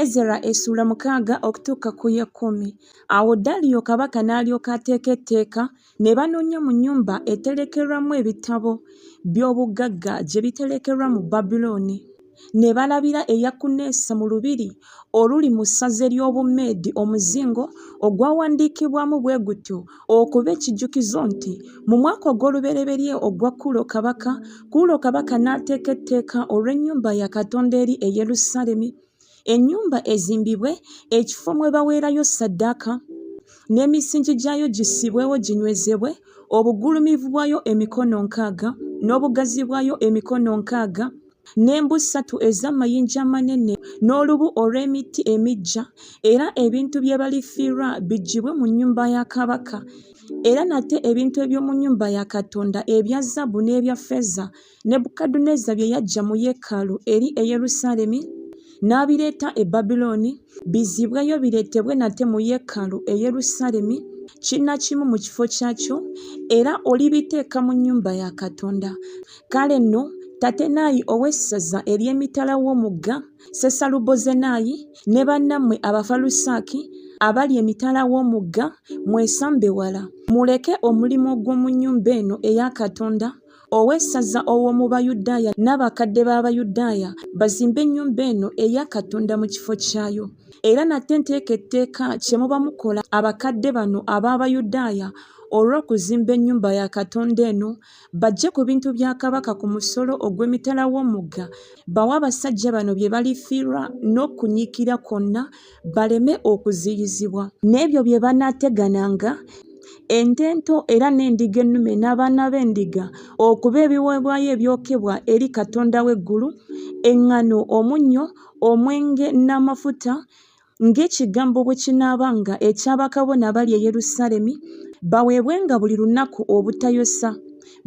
Ezera essula 6 okutuuka ku 10. Awo Daliyo kabaka n'alyoka ateeka etteeka ne banoonya mu nnyumba eterekerwamu ebitabo by'obugagga gye biterekerwa mu Babulooni. Ne balabira Eyakunesa mu lubiri oluli mu ssaza ery'Obumeedi omuzingo ogwawandiikibwamu bwe gutyo okuba ekijjukizo nti mu mwaka ogw'olubereberye ogwa Kuulo kabaka n'ateeka etteeka olw'ennyumba ya Katonda eri e Yerusaalemi. Ennyumba ezimbibwe, ekifo mwe baweerayo ssaddaaka, n'emisingi gyayo gissibwewo ginywezebwe, obugulumivu bwayo emikono 6 n'obugazi bwayo emikono 6, n'embu 3 ez'amayinja amanene n'olubu olw'emiti emiggya, era ebintu bye balifiirwa biggyibwe mu nnyumba ya kabaka. Era nate ebintu eby'omu nnyumba ya Katonda ebya zaabu n'ebya ffeeza Nebukadduneeza bye yaggya mu yeekaalu eri e Yerusaalemi n'abireeta e Babulooni bizzibweyo bireetebwe nate mu yeekaalu e Yerusaalemi kinnakimu mu kifo kyakyo, era olibiteeka mu nnyumba ya Katonda. Kale nno Tatenayi ow'essaza ery'emitala w'omugga Sesalubozenayi ne bannammwe Abafalusaaki abali emitala w'omugga mwesambe wala, muleke omulimu ogw'omu nnyumba eno eya Katonda. Ow'essaza ow'omu Bayudaaya n'abakadde b'Abayudaaya bazimbe ennyumba eno eya Katonda mu kifo kyayo. Era nate nteeka etteeka kye muba mukola abakadde bano ab'Abayudaaya olw'okuzimba ennyumba ya Katonda eno, bajje ku bintu bya kabaka ku musolo ogw'emitala w'omugga, bawe abasajja bano bye balifiirwa n'okunyiikira kwonna baleme okuziyizibwa. N'ebyo bye banaategananga ente ento era n'endiga ennume n'abaana b'endiga okuba ebiweebwayo ebyokebwa eri Katonda w'eggulu, eŋŋano, omunnyo, omwenge n'amafuta, ng'ekigambo bwe kinaabanga eky'abakabona abali e Yerusaalemi, baweebwenga buli lunaku obutayosa.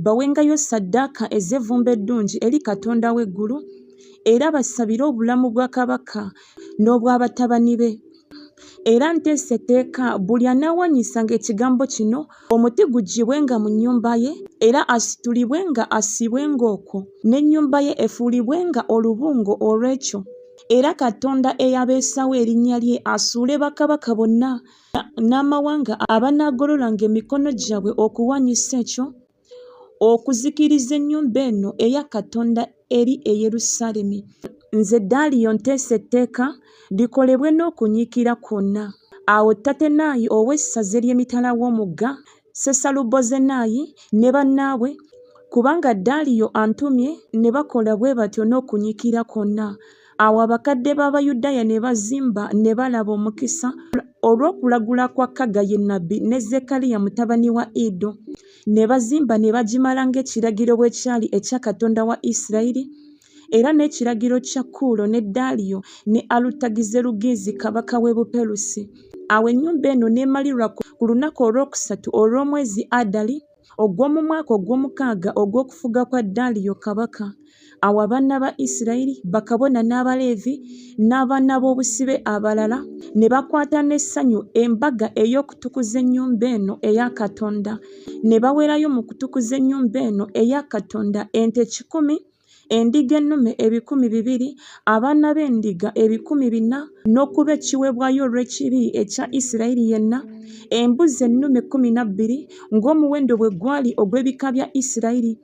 Bawengayo ssaddaaka ez'evvumbe eddungi eri Katonda w'eggulu, era basabire obulamu bwa kabaka n'obw'abatabani be. Era nteesa etteeka buli anaawanyisanga ekigambo kino, omuti guggyibwenga mu nnyumba ye, era asitulibwenga assibwenga okwo, n'ennyumba ye efuulibwenga olubungo olw'ekyo. Era Katonda eyabeesawo erinnya lye asuule bakabaka bonna n'amawanga abanaagololanga emikono gyabwe okuwanyisa ekyo, okuzikiriza ennyumba eno eya Katonda eri e Yerusaalemi. Nze Daliyo nteesa etteeka likolebwe n'okunyiikira kwonna. Awo Tatenayi ow'essaza ery'emitala w'omugga Sesalubozenayi ne bannaabwe, kubanga Daliyo antumye, ne bakola bwe batyo n'okunyiikira kwonna. Awo abakadde b'Abayudaaya ne bazimba ne balaba omukisa olw'okulagula kwa Kaggayi nnabbi ne Zekkaliya mutabani wa Iddo. Ne bazimba ne bagimala ng'ekiragiro bwe kyali ekya Katonda wa Isirayiri, era n'ekiragiro kya Kuulo ne Daliyo ne Alutagizerugizi kabaka w'e Buperusi. Awo ennyumba eno n'emalirwa ku lunaku olwokusatu olw'omwezi Adali ogw'omu mwaka ogw'omukaaga ogw'okufuga kwa Daliyo kabaka. Awo abaana ba Isirayiri, bakabona n'Abaleevi n'abaana b'obusibe abalala ne bakwata n'essanyu embaga ey'okutukuza ennyumba eno eya Katonda. Ne baweerayo mu kutukuza ennyumba eno eya Katonda ente 100, endiga ennume 200, abaana b'endiga 400, n'okuba ekiweebwayo olw'ekibi ekya Isirayiri yenna, embuzi ennume 12 ng'omuwendo bwe gwali ogw'ebika bya Isirayiri.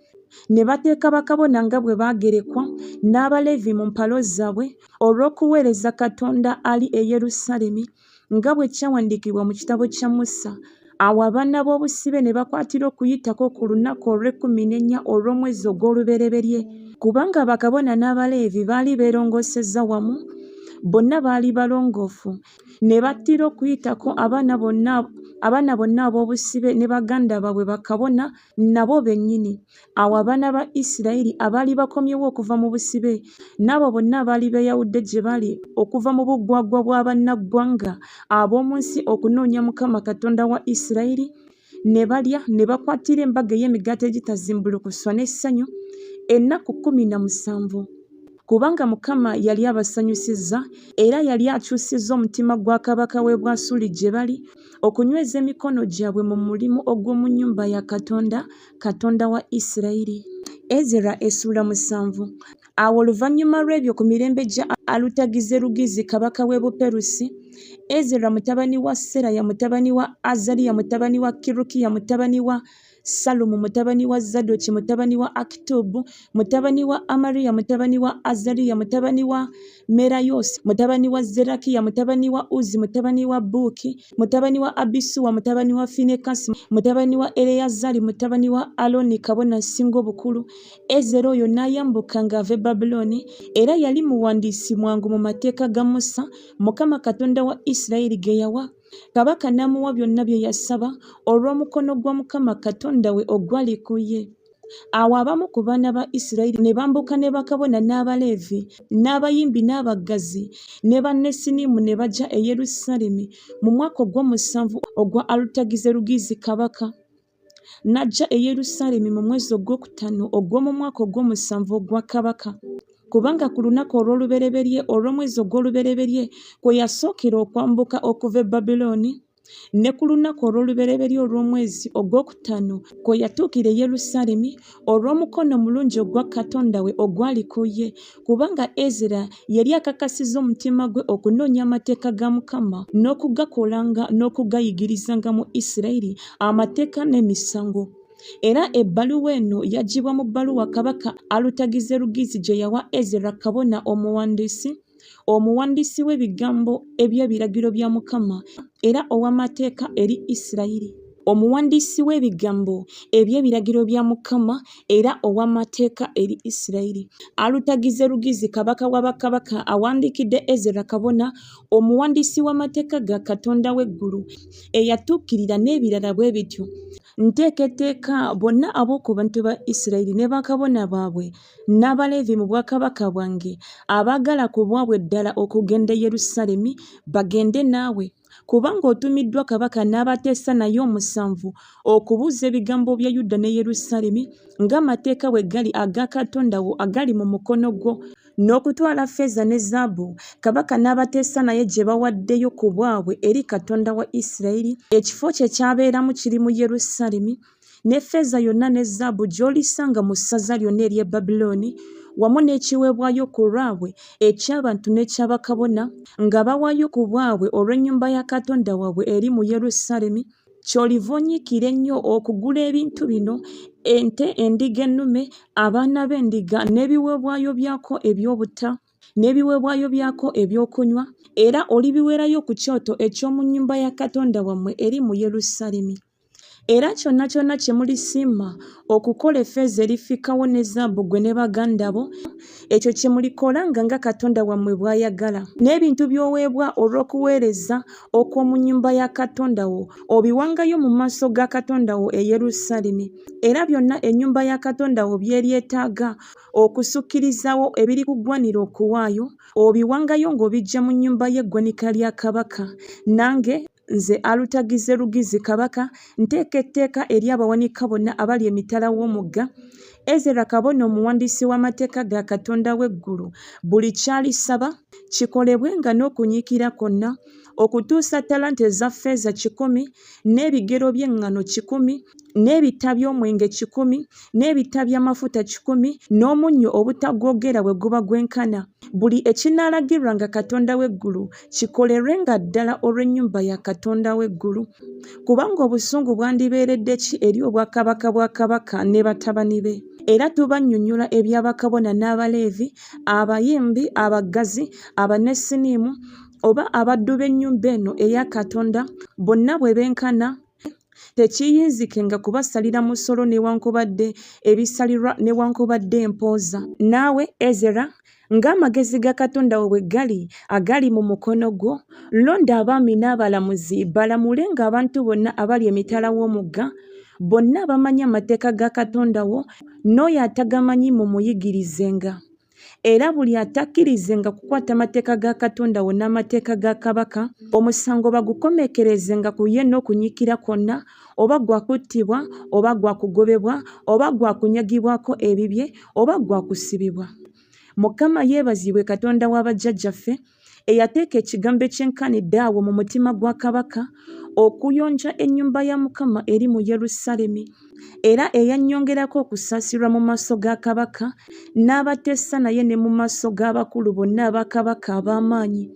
Ne bateeka bakabona nga bwe baagerekwa n'Abaleevi mu mpalo zaabwe olw'okuweereza Katonda ali e Yerusaalemi, nga bwe kyawandiikibwa mu kitabo kya Musa. Awo abaana b'obusibe ne bakwatira okuyitako ku lunaku olw'e14 olw'omwezi ogw'olubereberye, kubanga bakabona n'Abaleevi baali beerongoosezza wamu, bonna baali balongoofu. Ne battira okuyitako abaana bonna ab'obusibe ne baganda baabwe bakabona nabo bennyini. Awo abaana ba Isirayiri abaali bakomyewo okuva mu busibe, n'abo bonna abaali beeyawudde gye bali okuva mu bugwagwa bw'abannaggwanga ab'omu nsi okunoonya Mukama Katonda wa Isirayiri, ne balya ne bakwatira embaga ey'emigaati egitazimbulukuswa n'essanyu ennaku 17. Kubanga Mukama yali abasanyusizza, era yali akyusizza omutima gwa kabaka w'e Bwasuli gye bali, okunyweza emikono gyabwe mu mulimu ogw'omu nnyumba ya Katonda, Katonda wa Isirayiri. Ezera essula 7. Awo oluvannyuma lw'ebyo ku mirembe gya Alutagizerugizi kabaka w'e Buperusi, Ezera mutabani wa Seraya mutabani wa Azaliya mutabani wa Kirukiya mutabani wa Salumu mutabani wa Zadoki mutabani wa Akitubu mutabani wa Amariya mutabani wa Azaliya mutabani wa Merayosi mutabani wa Zerakiya mutabani wa Uzi mutabani wa Buki mutabani wa Abisuwa mutabani wa Finekasi mutabani wa Eleyazari mutabani wa Aloni kabona asinga obukulu. Ezera oyo n'ayambuka ng'ava e Babuloni, era yali muwandiisi mwangu mu mateeka ga Musa, Mukama Katonda wa Isirayiri ge yawa. Kabaka n'amuwa byonna bye yasaba olw'omukono gwa Mukama Katonda we ogwali ku ye. Awo abamu ku baana ba Isirayiri ne bambuka ne bakabona n'Abaleevi n'abayimbi n'abaggazi ne Bannesinimu ne bajja e Yerusaalemi mu mwaka ogw'omusanvu ogwa Alutagizerugizi kabaka. N'ajja e Yerusaalemi mu mwezi ogwokutaano ogw'omu mwaka ogw'omusanvu ogwa kabaka. Kubanga ku lunaku olw'olubereberye olw'omwezi ogw'olubereberye kwe yasookera okwambuka okuva e Babuloni, ne ku lunaku olw'olubereberye olw'omwezi ogwokutaano kwe yatuukira e Yerusaalemi olw'omukono omulungi ogwa Katonda we ogwali ku ye, kubanga Ezera yali akakasizza omutima gwe okunoonya amateeka ga Mukama n'okugakolanga n'okugayigirizanga mu Isirayiri amateeka n'emisango. Era ebbaluwa eno yaggyibwa mu bbaluwa kabaka Alutagizerugizi gye yawa Ezera kabona omuwandiisi w'ebigambo eby'ebiragiro bya Mukama era ow'amateeka eri Isirayiri. Omuwandiisi w'ebigambo eby'ebiragiro bya Mukama era ow'amateeka eri Isirayiri. Alutagizerugizi kabaka wa bakabaka awandiikidde Ezera kabona, omuwandiisi w'amateeka ga Katonda w'eggulu, eyatuukirira n'ebirala bwe bityo. Nteeketeeka bonna ab'oku bantu ba Isirayiri ne bakabona baabwe n'Abaleevi mu bwakabaka bwange abaagala ku bwabwe ddala okugenda e Yerusaalemi bagende naawe, kubanga otumiddwa kabaka n'abateesa naye omusanvu okubuuza ebigambo bya Yuda ne Yerusaalemi ng'amateeka bwe gali aga Katonda wo agali mu mukono gwo, n'okutwala ffeeza ne zaabu kabaka n'abateesa naye gye bawaddeyo ku bwabwe eri Katonda wa Isirayiri, ekifo kye kyabeeramu kiri mu Yerusaalemi, ne ffeeza yonna ne zaabu gy'olisanga mu ssaza lyonna ery'e Babuloni, wamu n'ekiweebwayo ku lwabwe eky'abantu n'eky'abakabona nga bawaayo ku bwabwe olw'ennyumba ya Katonda waabwe eri mu Yerusaalemi. Ky'oliva onyiikira ennyo okugula ebintu bino: ente, endiga ennume, abaana b'endiga n'ebiweebwayo byako eby'obutta n'ebiweebwayo byako ebyokunywa, era olibiweerayo ku kyoto eky'omu nnyumba ya Katonda wammwe eri mu Yerusaalemi. Era kyonna kyonna kye mulisiima okukola effeeza erifikawo ne zaabu ggwe ne baganda bo, ekyo kye mulikolanga nga Katonda wammwe bw'ayagala. N'ebintu by'oweebwa olw'okuweereza okw'omu nnyumba ya Katonda wo obiwangayo mu maaso ga Katonda wo e Yerusaalemi. Era byonna ennyumba ya Katonda wo by'eryetaaga okusukkirizawo ebiri kuggwanira okuwaayo, obiwangayo ng'obiggya mu nnyumba y'eggwanika lya kabaka. Nange nze Alutagizerugizi kabaka nteeka etteeka eri abawanika bonna abali emitala w'omugga. Ezera kabona omuwandiisi w'amateeka ga Katonda w'eggulu, buli ky'alisaba kikolebwenga n'okunyiikira kwonna, okutuusa talanta eza ffeeza 100, n'ebigero by'eŋŋaano 100, n'ebita by'omwenge 100, n'ebita by'amafuta 100, n'omunnyo obutagwogera bwe guba gwenkana. Buli ekinaalagirwanga Katonda w'eggulu kikolerwenga ddala olw'ennyumba ya Katonda w'eggulu, kubanga obusungu bwandibeeredde ki eri obwakabaka bwa kabaka ne batabani be. Era tubannyonnyola eby'abakabona n'Abaleevi, abayimbi, abaggazi, Abannesinimu oba abaddu b'ennyumba eno eya Katonda, bonna bwe benkana tekiyinzikenga kubasalira musolo newankubadde ebisalirwa newankubadde empooza. Naawe Ezera, ng'amagezi ga Katonda wo bwe gali agali mu mukono gwo, londa abaami n'abalamuzi balamulenga abantu bonna abali emitala w'omugga, bonna abamanyi amateeka ga Katonda wo, n'oyo atagamanyi mumuyigirizenga. Era buli atakkirizenga kukwata amateeka ga Katonda wo n'amateeka ga kabaka, omusango bagukomeekerezenga ku ye n'okunyiikira kwonna, oba gwa kuttibwa, oba gwa kugobebwa, oba gwa kunyagibwako ebibye, oba gwa kusibibwa. Mukama yeebazibwe Katonda wa bajjajjaffe, eyateeka ekigambo ekyenkanidde awo mu mutima gwa kabaka okuyonja ennyumba ya Mukama eri mu Yerusaalemi, era eyannyongerako okusaasirwa mu maaso ga kabaka n'abateesa naye ne mu maaso g'abakulu bonna aba kabaka ab'amaanyi.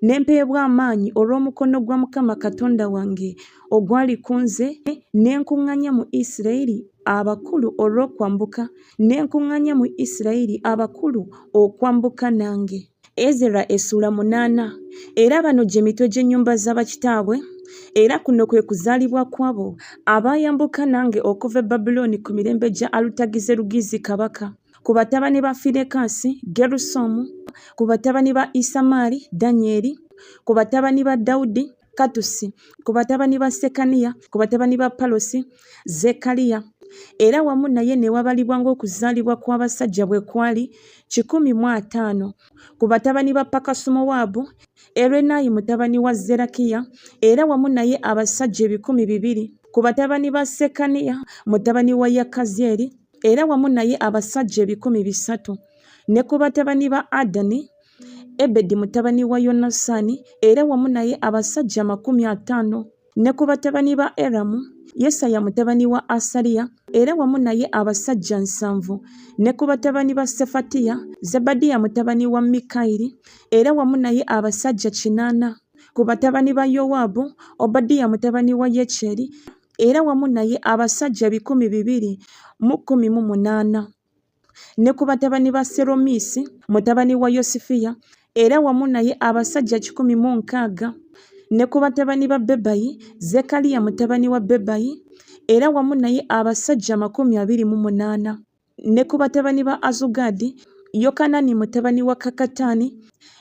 Ne mpeebwa amaanyi olw'omukono gwa Mukama Katonda wange ogwali ku nze, ne nkuŋŋaanya mu Isirayiri abakulu olw'okwambuka, ne nkuŋŋaanya mu Isirayiri abakulu okwambuka nange. Ezera essula 8. Era bano gye mitwe gy'ennyumba z'abakitaabwe, era kuno kwe kuzaalibwa kw'abo abaayambuka nange okuva e Babulooni ku mirembe gya Alutagizerugizi kabaka. Ku batabani ba Finekaasi, Gerusomu; ku batabani ba Isamaali, Danyeri; ku batabani ba Dawudi, Katusi; ku batabani ba Sekaniya; ku batabani ba Palosi, Zekkaliya. Era wamu naye ne wabalibwa ng'okuzaalibwa kw'abasajja bwe kwali 150. Ku batabani ba Pakasumowaabu, Erenayi mutabani wa Zerakiya, era wamu naye abasajja 200. Ku batabani ba Sekaniya mutabani wa Yakazyeri, era wamu naye abasajja 300. Ne ku batabani ba Adani, Ebedi mutabani wa Yonasaani, era wamu naye abasajja 50. Ne ku batabani ba Eramu, Yesaya mutabani wa Asaliya, era wamu naye abasajja 7. Ne ku batabani ba Sefatiya, Zebadiya mutabani wa Mikayiri, era wamu naye abasajja 80. Ku batabani ba Yowaabu, Obadiya mutabani wa Yekyeri, era wamu naye abasajja 218. Ne ku batabani ba Seromisi mutabani wa Yosifiya, era wamu naye abasajja 16. Ne ku batabani ba Bebayi, Zekkaliya mutabani wa Bebayi, era wamu naye abasajja 28. Ne ku batabani ba Azugadi, Yokanani mutabani wa Kakataani,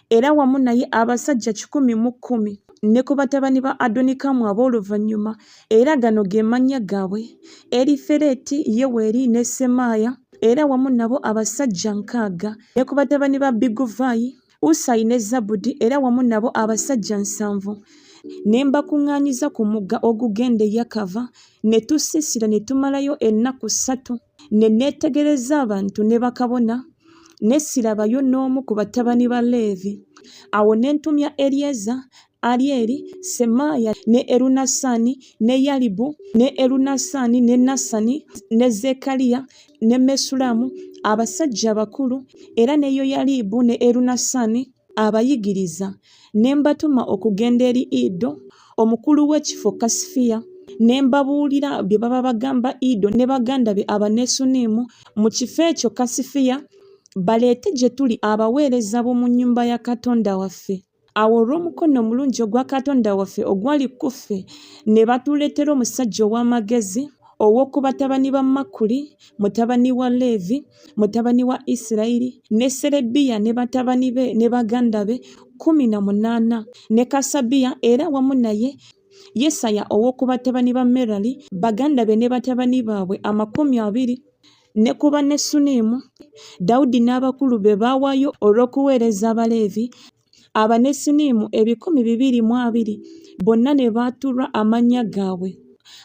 era wamu naye abasajja 110. Ne ku batabani ba Adonikamu ab'oluvannyuma, era gano ge mannya gaabwe: Erifereti, Yeweri ne Semaaya, era wamu nabo abasajja 60. Ne ku batabani ba Biguvayi, Usayi ne Zabudi, era wamu nabo abasajja 7. Ne mbakuŋŋaanyiza ku mugga ogugenda e Yakava, ne tusiisira ne tumalayo ennaku 3. Ne neetegereza abantu ne bakabona, ne sirabayo n'omu ku batabani ba Leevi. Awo ne ntumya Eryeza, Alyeri, Semaaya ne Erunasaani, ne Yalibu, ne Erunasaani, ne Nasani, ne Zekkaliya, ne Mesulamu, abasajja bakulu, era ne Yoyalibu ne Erunasaani, abayigiriza. Ne mbatuma okugenda eri Iddo, omukulu w'ekifo Kasifiya, ne mbabuulira bye baba bagamba Iddo ne baganda be Abanesunimu mu kifo ekyo Kasifiya, baleete gye tuli abaweereza b'omu nnyumba ya Katonda waffe. Awo olw'omukono omulungi ogwa Katonda waffe ogwali ku ffe, ne batuleetera omusajja ow'amagezi ow'oku batabani ba Makuli, mutabani wa Leevi, mutabani wa Isirayiri, ne Serebiya ne batabani be ne baganda be 18, ne Kasabiya, era wamu naye Yesaya ow'oku batabani ba Merali, baganda be ne batabani baabwe 20. Ne ku Banesunimu, Dawudi n'abakulu be baawaayo olw'okuweereza Abaleevi, Abanesunimu 220, bonna ne baatulwa amannya gaabwe.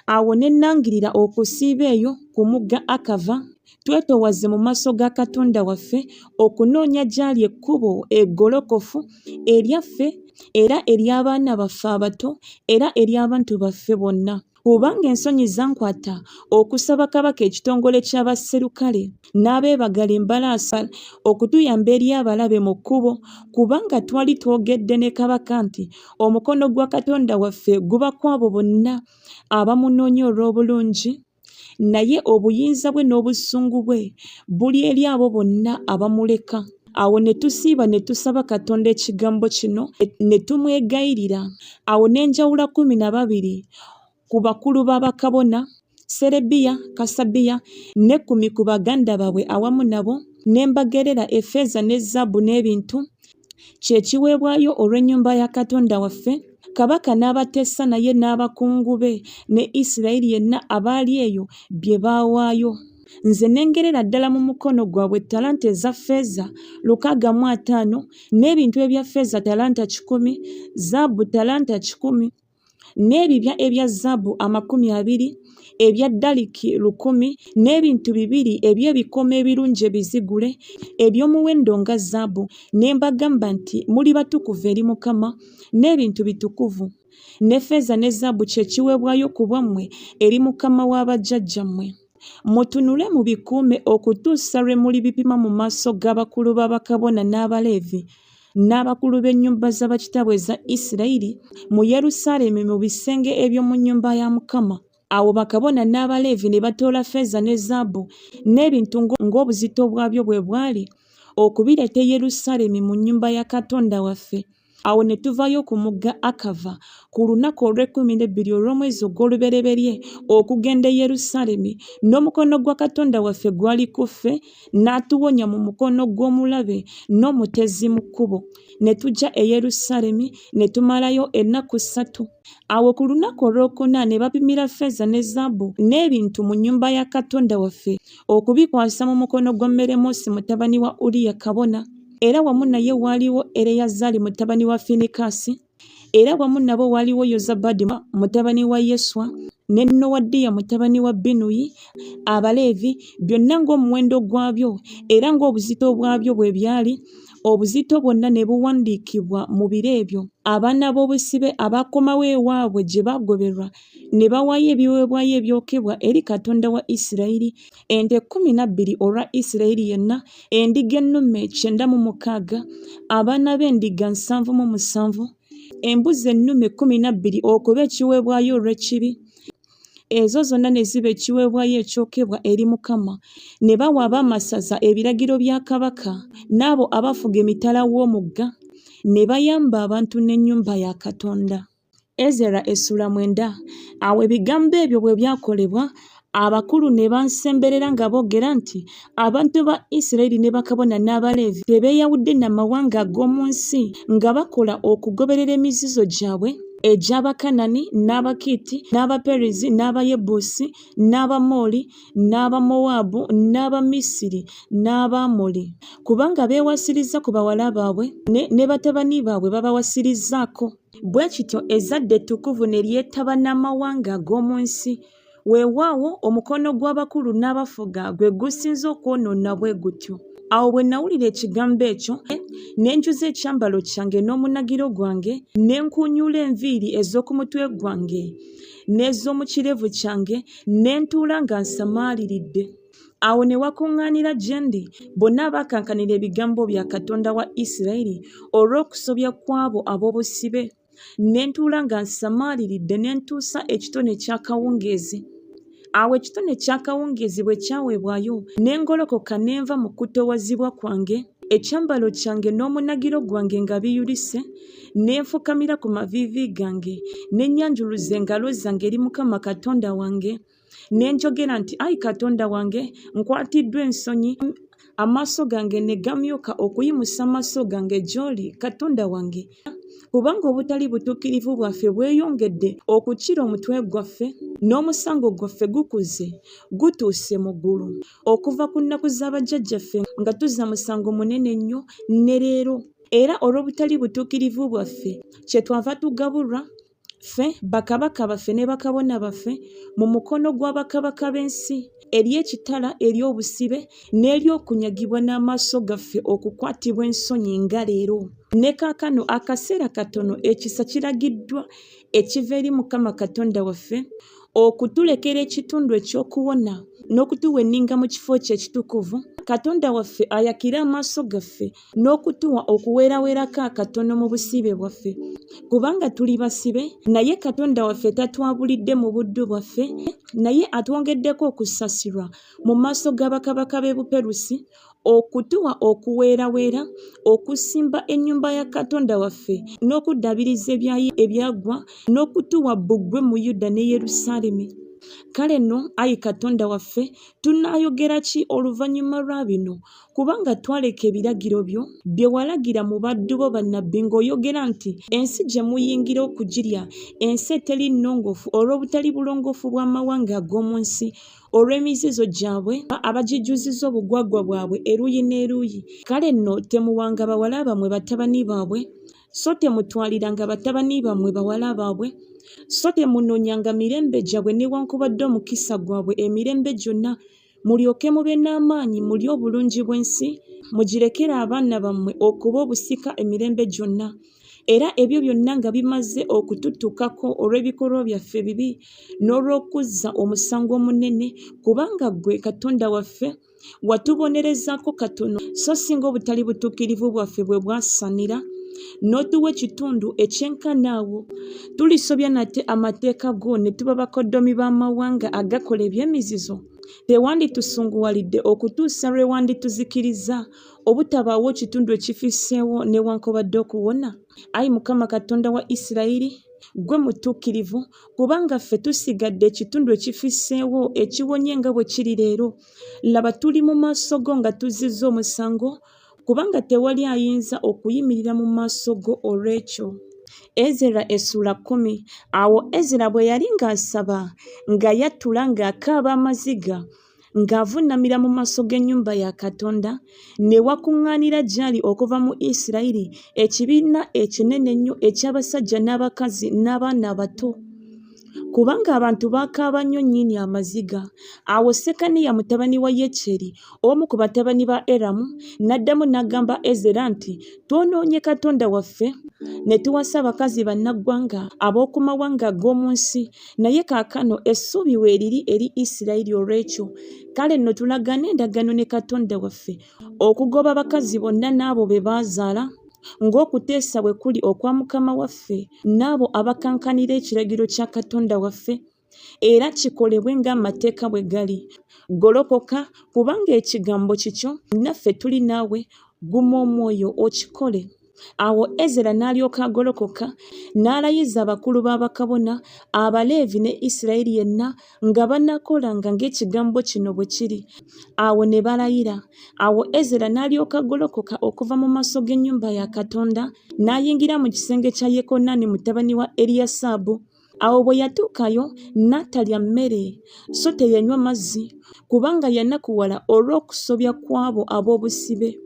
Awo ne nangirira okusiiba eyo ku mugga Akava, twetoowaze mu maaso ga Katonda waffe, okunoonya gy'ali ekkubo eggolokofu eryaffe, era ery'abaana baffe abato, era ery'abantu baffe bonna. Kubanga ensonyi zankwata okusaba kabaka ekitongole ky'abaserukale n'abeebagala embalaasa okutuyamba eri abalabe mu kkubo, kubanga twali twogedde ne kabaka nti omukono gwa Katonda waffe guba kw'abo bonna abamunoonya olw'obulungi, naye obuyinza bwe n'obusungu bwe buli eri abo bonna abamuleka. Awo ne tusiiba ne tusaba Katonda ekigambo kino, ne tumwegayirira. Awo n'enjawula 12 ku bakulu b'abakabona, Serebiya, Kasabiya, ne 10 ku baganda baabwe awamu nabo, ne mbagerera effeeza ne zaabu n'ebintu, kye kiweebwayo olw'ennyumba ya Katonda waffe. Kabaka n'abateesa naye n'abakungu be ne Isirayiri yenna abaali eyo bye baawaayo. Nze nengerera ddala mu mukono gwabwe talanta eza ffeeza 650, n'ebintu ebya ffeeza talanta 10, zaabu talanta 10, n'ebibya ebya zaabu 20, ebya daliki 10, n'ebintu 2 eby'ebikomo ebirungi ebizigule eby'omuwendo nga zaabu. Ne mbagamba nti muli batukuvu eri Mukama, n'ebintu bitukuvu. ne ffeeza ne zaabu kye kiweebwayo ku bwammwe eri Mukama w'abajjajjammwe. Mutunule mubikuume okutuusa lwe mulibipima mu maaso g'abakulu b'abakabona n'Abaleevi n'abakulu b'ennyumba z'abakitaabwe eza Isirayiri mu Yerusaalemi mu bisenge eby'omu nnyumba ya Mukama. Awo bakabona n'Abaleevi ne batoola ffeeza ne zaabu n'ebintu ng'obuzito bwabyo bwe bwali okubireeta e Yerusaalemi mu nnyumba ya Katonda waffe. Awo ne tuvayo ku mugga Akava ku lunaku olw'12 olw'omwezi ogw'olubereberye okugenda e Yerusaalemi, n'omukono gwa Katonda waffe gwali ku ffe, n'atuwonya mu mukono gw'omulabe n'omutezi mu kkubo. Ne tujja e Yerusaalemi ne tumalayo ennaku 3. Awo ku lunaku olwokuna ne bapimira ffeeza ne zaabu n'ebintu mu nnyumba ya Katonda waffe okubikwasa mu mukono gwa Meremoosi mutabani wa Uliya kabona. Era wamu naye waaliwo Ereyazaali mutabani wa Finikaasi, era wamu nabo waaliwo Yozabadi mutabani wa Yeswa ne Nowadiya mutabani wa Binuyi, Abaleevi, byonna ng'omuwendo gwabyo era ng'obuzito bwabyo bwe byali. Obuzito bwonna ne buwandiikibwa mu biro ebyo. Abaana b'obusibe abaakomawo ewaabwe gye baagoberwa ne bawaayo ebiweebwayo ebyokebwa eri Katonda wa Isirayiri, ente 12 olwa Isirayiri yenna, endiga ennume 96, abaana b'endiga 77, embuzi ennume 12 okuba ekiweebwayo olw'ekibi. Ezo zonna ne ziba ekiweebwayo ekyokebwa eri Mukama. Ne bawa ab'amasaza ebiragiro bya kabaka n'abo abafuga emitala w'omugga, ne bayamba abantu n'ennyumba ya Katonda. Ezera essula 9. Awo ebigambo ebyo bwe byakolebwa, abakulu ne bansemberera nga boogera nti abantu ba Isirayiri ne bakabona n'Abaleevi tebeeyawudde n'amawanga ag'omu nsi nga bakola okugoberera emizizo gyabwe egy'Abakanani n'Abakiiti n'Abaperizi n'Abayebuusi n'Abamooli n'Abamowaabu n'Abamisiri n'Abamoli, kubanga beewasiriza ku bawala baabwe ne batabani baabwe babawasirizaako. Bwe kityo ezzadde ettukuvu ne lyetaba n'amawanga ag'omu nsi. Weewaawo omukono gw'abakulu n'abafuga gwe gusinze okwonoona bwe gutyo. Awo bwe nawulira ekigambo ekyo ne njuza ekyambalo kyange n'omunagiro gwange, ne nkuunyuula enviiri ez'oku mutwe gwange n'ez'omu kirevu kyange, ne ntuula nga nsamaaliridde. Awo ne wakuŋŋaanira gye ndi bonna abaakankanira ebigambo bya Katonda wa Isirayiri olw'okusobya kw'abo ab'obusibe. Ne ntuula nga nsamaaliridde ne ntuusa ekitone ky'akawungeezi. Awo ekitone ky'akawungeezi bwe kyaweebwayo, ne ngolokoka ne nva mu kutoowazibwa kwange, ekyambalo kyange n'omunagiro gwange nga biyulise, ne nfukamira ku maviivi gange, ne nnyanjuluza engalo zange eri Mukama Katonda wange, ne njogera nti, Ayi Katonda wange, nkwatiddwa ensonyi. Amaaso gange ne gamyuka okuyimusa amaaso gange gy'oli, Katonda wange, kubanga obutali butuukirivu bwaffe bweyongedde okukira omutwe gwaffe, n'omusango gwaffe gukuze gutuuse mu ggulu. Okuva ku nnaku z'abajjajjaffe nga tuzza musango munene nnyo ne leero. Era olw'obutali butuukirivu bwaffe kyetwava tugabulwa ffe, bakabaka baffe ne bakabona baffe, mu mukono gw'abakabaka b'ensi, ery'ekitala, ery'obusibe n'ery'okunyagibwa n'amaaso gaffe okukwatibwa ensonyi nga leero. Ne kaakano akaseera katono ekisa kiragiddwa ekiva eri Mukama Katonda waffe okutulekera ekitundu eky'okuwona n'okutuwenninga mu kifo kye ekitukuvu. Katonda waffe ayakire amaaso gaffe n'okutuwa okuweeraweerako akatono mu busibe bwaffe, kubanga tuli basibe, naye Katonda waffe tatwabulidde mu buddu bwaffe, naye atwongeddeko okusasirwa mu maaso g'abakabaka b'e Buperusi, okutuwa okuweeraweera, okusimba ennyumba ya Katonda waffe n'okuddaabiriza ebyagwa, n'okutuwa bbugwe mu Yuda ne Yerusaalemi. Kale nno, Ayi Katonda waffe, tunaayogera ki oluvannyuma lwa bino? Kubanga twaleka ebiragiro byo bye walagira mu baddu bo bannabbi ng'oyogera nti ensi gye muyingira okugirya, ensi eteri nnongoofu olw'obutali bulongoofu bw'amawanga ag'omu nsi, olw'emizizo gyabwe abagijjuzizza obugwagwa bwabwe eruuyi n'eruuyi. Kale nno temuwanga bawala bammwe batabani baabwe, so temutwaliranga batabani bammwe bawala baabwe, so temunoonyanga mirembe gyabwe newankubadde omukisa gwabwe emirembe gyonna, mulyoke mube n'amaanyi mulye obulungi bw'ensi, mugirekere abaana bammwe okuba obusika emirembe gyonna. era ebyo byonna nga bimaze okututukako olw'ebikolwa byaffe bibi n'olw'okuzza omusango omunene, kubanga ggwe Katonda waffe watubonerezaako katono so singa obutali butuukirivu bwaffe bwe bwasanira n'otuwa ekitundu ekyenkanaawo. Tulisobya nate amateeka go ne tuba bakoddomi b'amawanga agakola eby'emizizo. Tewanditusunguwalidde okutuusa lwe wandituzikiriza obutabaawo kitundu ekifisseewo newankubadde okuwona. Ayi Mukama Katonda wa Isirayiri, gwe mutuukirivu, kubanga ffe tusigadde ekitundu ekifisseewo ekiwonye nga bwe kiri leero. Laba tuli mu maaso go nga tuzzizza omusango, kubanga tewali ayinza okuyimirira mu maaso go olw'ekyo. Ezera essula 10. Awo Ezera bwe yali ng'asaba, nga yattula ng'akaaba amaziga, ng'avuunamira mu maaso g'ennyumba ya Katonda, ne wakuŋŋaanira gy'ali okuva mu Isirayiri ekibiina ekinene ennyo eky'abasajja n'abakazi n'abaana abato. Kubanga abantu baakaaba nnyo nnyini amaziga. Awo Sekaniya mutabani wa Yekyeri, omu ku batabani ba Eramu, n'addamu n'agamba Ezera nti, twonoonye Katonda waffe ne tuwasa abakazi bannaggwanga ab'oku mawanga ag'omu nsi, naye kaakano essuubi weeriri eri Isirayiri olw'ekyo. Kale nno tulagane endagaano ne Katonda waffe okugoba abakazi bonna n'abo be baazaala, ng'okuteesa bwe kuli okwa Mukama waffe n'abo abakankanira ekiragiro kya Katonda waffe, era kikolebwe ng'amateeka bwe gali. Golokoka, kubanga ekigambo kikyo, naffe tuli naawe, guma omwoyo okikole. Awo Ezera n'alyoka agolokoka n'alayiza abakulu b'abakabona, Abaleevi ne Isirayiri yenna nga banaakolanga ng'ekigambo kino bwe kiri. Awo ne balayira. Awo Ezera n'alyoka agolokoka okuva mu maaso g'ennyumba ya Katonda n'ayingira mu kisenge kya Yekonaani mutabani wa Eriyasaabu. Awo bwe yatuukayo n'atalya mmere so teyanywa mazzi, kubanga yanakuwala olw'okusobya kw'abo ab'obusibe.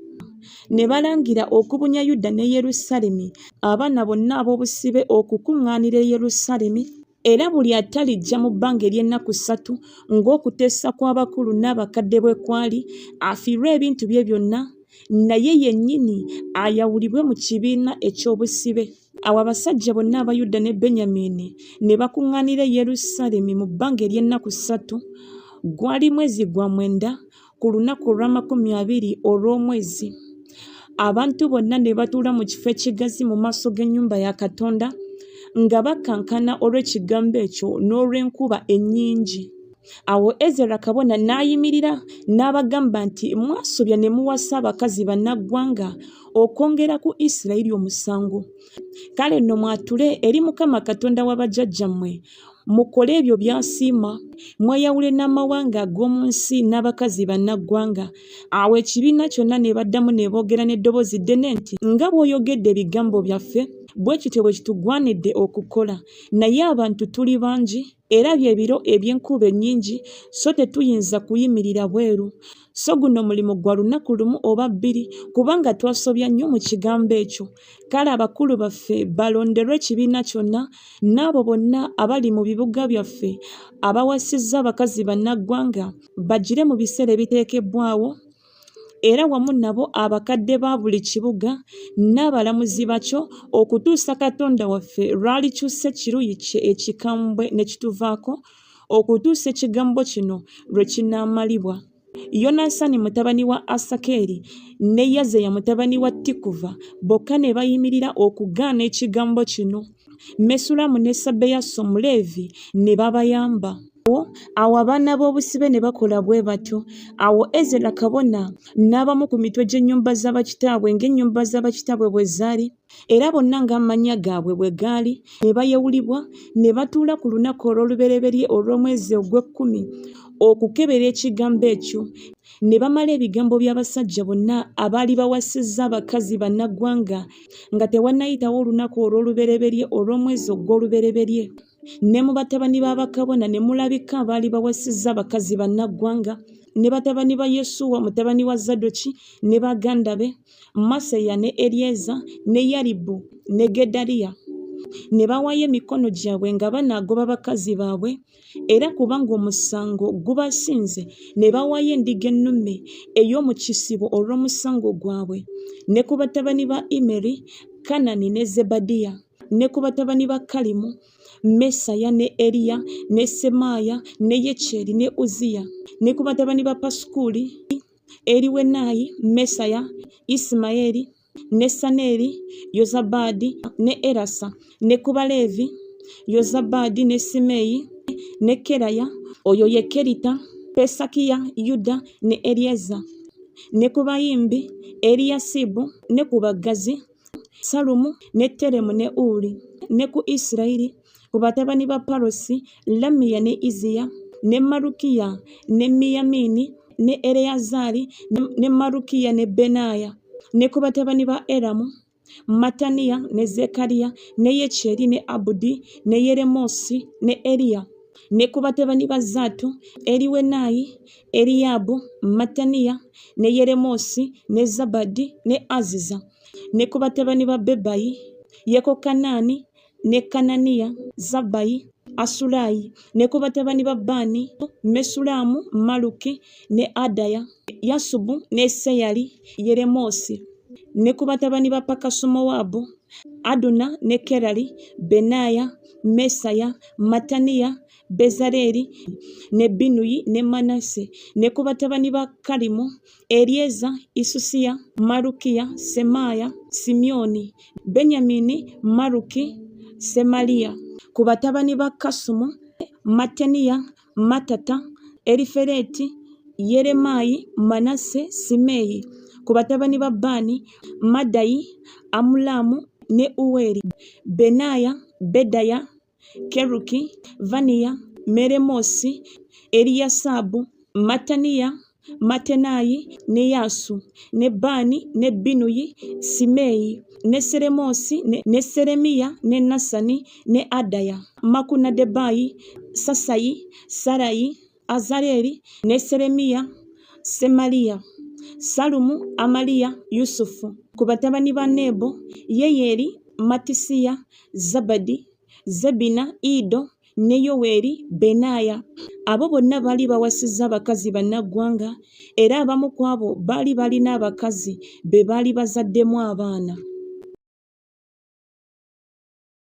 Ne balangira okubunya Yuda ne Yerusaalemi, abaana bonna ab'obusibe okukuŋŋaanira e Yerusaalemi, era buli atalijja mu bbanga ery'ennaku 3 ng'okuteesa kw'abakulu n'abakadde bwe kwali, afiirwe ebintu bye byonna, naye yennyini ayawulibwe mu kibiina eky'obusibe. Awo abasajja bonna aba Yuda ne Benyamini ne bakuŋŋaanira e Yerusaalemi mu bbanga ery'ennaku 3. Gwali mwezi gwa 9 ku lunaku olw'20 olw'omwezi. Abantu bonna ne batuula mu kifo ekigazi mu maaso g'ennyumba ya Katonda, nga bakankana olw'ekigambo ekyo n'olw'enkuba ennyingi. Awo Ezera kabona n'ayimirira n'abagamba nti, mwasobya ne muwasa abakazi bannaggwanga okwongera ku Isirayiri omusango. Kale nno mwatule eri Mukama Katonda wa bajjajjammwe, mukole ebyo by'asiima, mweyawule n'amawanga ag'omu nsi n'abakazi bannaggwanga. Awo ekibiina kyonna ne baddamu ne boogera n'eddoboozi ddene nti, nga bw'oyogedde ebigambo byaffe, bwe kityo bwe kitugwanidde okukola. Naye abantu tuli bangi, era bye biro eby'enkuba ennyingi, so tetuyinza kuyimirira bweru. So guno mulimu gwa lunaku lumu oba 2, kubanga twasobya nnyo mu kigambo ekyo. Kale abakulu baffe balonderwe ekibiina kyonna, n'abo bonna abali mu bibuga byaffe abawasizza abakazi bannaggwanga bagire mu biseera ebiteekebbwawo, era wamu nabo abakadde ba buli kibuga n'abalamuzi bakyo, okutuusa Katonda waffe lw'alikyusa ekiruyi kye ekikambwe ne kituvaako, okutuusa ekigambo kino lwe kinaamalibwa. Yonasaani mutabani wa Asakeri ne Yazeya mutabani wa Tikuva bokka ne bayimirira okugaana ekigambo kino. Mesulamu ne Sabeyaso Omuleevi ne babayamba. Awo abaana b'obusibe ne bakola bwe batyo. Awo Ezera kabona n'abamu ku mitwe gy'ennyumba z'abakitaabwe ng'ennyumba z'abakitaabwe bwe zaali, era bonna ng'amannya gaabwe bwe gaali, ne bayawulibwa ne batuula ku lunaku olw'olubereberye olw'omwezi ogw'ekkumi okukebera ekigambo ekyo. Ne bamala ebigambo by'abasajja bonna abaali bawasizza abakazi bannaggwanga nga tewannayitawo olunaku olw'olubereberye olw'omwezi ogw'olubereberye. Ne mu batabani b'abakabona ne mulabika abaali bawasizza abakazi bannaggwanga, ne batabani ba Yesuwa mutabani wa Zadoki ne baganda be, Maseya ne Eryeza ne Yalibu ne Gedaliya. ne bawaayo emikono gyabwe nga banaagoba bakazi baabwe, era kubanga omusango gubasinze ne bawaayo endiga ennume ey'omu kisibo olw'omusango gwabwe. Ne ku batabani ba Imeri, Kanani ne Zebadiya, ne ku batabani ba Kalimu, Mesaya ne Eriya ne Semaaya ne Yekyeri ne Uziya, ne ku batabani ba Pasukuli, Eriwenayi, Mesaya, Isimayiri, ne Saneri, Yozabadi ne Erasa, ne ku Baleevi, Yozabadi ne Simeyi ne Keraya, oyo ye Kerita, Pesakiya, Yuda ne Eryeza, ne ku bayimbi, Eriyasibu, ne ku baggazi, Salumu ne Teremu ne Uli, ne ku Isirayiri, ku batabani ba Parosi, Lamiya ne Iziya, ne Malukiya ne Miyamini ne Ereyazari ne Malukiya ne Benaya, ne ku batabani ba Eramu, Mataniya ne Zekariya ne Yekyeri ne Abudi ne Yeremosi ne Eriya, ne ku batabani ba Zato, Eriwenayi, Eriyabu, Mataniya ne Yeremosi ne Zabadi ne Aziza, ne ku batabani ba Bebayi, Yekokanani ne Kananiya, Zabayi, Asulayi, ne ku batabani ba Bani, Mesulamu, Maluki ne Adaya, Yasubu ne Seyali, Yeremosi, ne ku batabani ba Pakasumowabu, Aduna ne Kerali, Benaya, Mesaya, Mataniya, Bezaleli ne Binuyi ne Manase, ne ku batabani ba Kalimu, Eryeza, Isusiya, Malukiya, Semaya, Simyoni, Benyamini, Maluki, Semaliya, ku batabani ba Kasumu, Mataniya, Matata, Erifereti, Yeremayi, Manase, Simeyi, ku batabani ba Bani, Madayi, Amulamu ne Uweri, Benaya, Bedaya, Keruki, Vaniya, Meremosi, Eriyasabu, Mataniya, Matenayi ne Yasu, ne Bani ne Binuyi, Simeyi, ne Seremosi ne Seremiya ne Nasani ne Adaya, Makunadebayi, Sasayi, Sarayi, Azareli ne Seremiya, Semaliya, Salumu, Amaliya, Yusufu, ku batabani ba Nebo, Yeyeri, Matisiya, Zabadi, Zebina, Ido ne Yoweri, Benaya. Abo bonna baali bawasizza abakazi bannaggwanga, era abamu ku abo baali balina abakazi be baali bazaddemu abaana.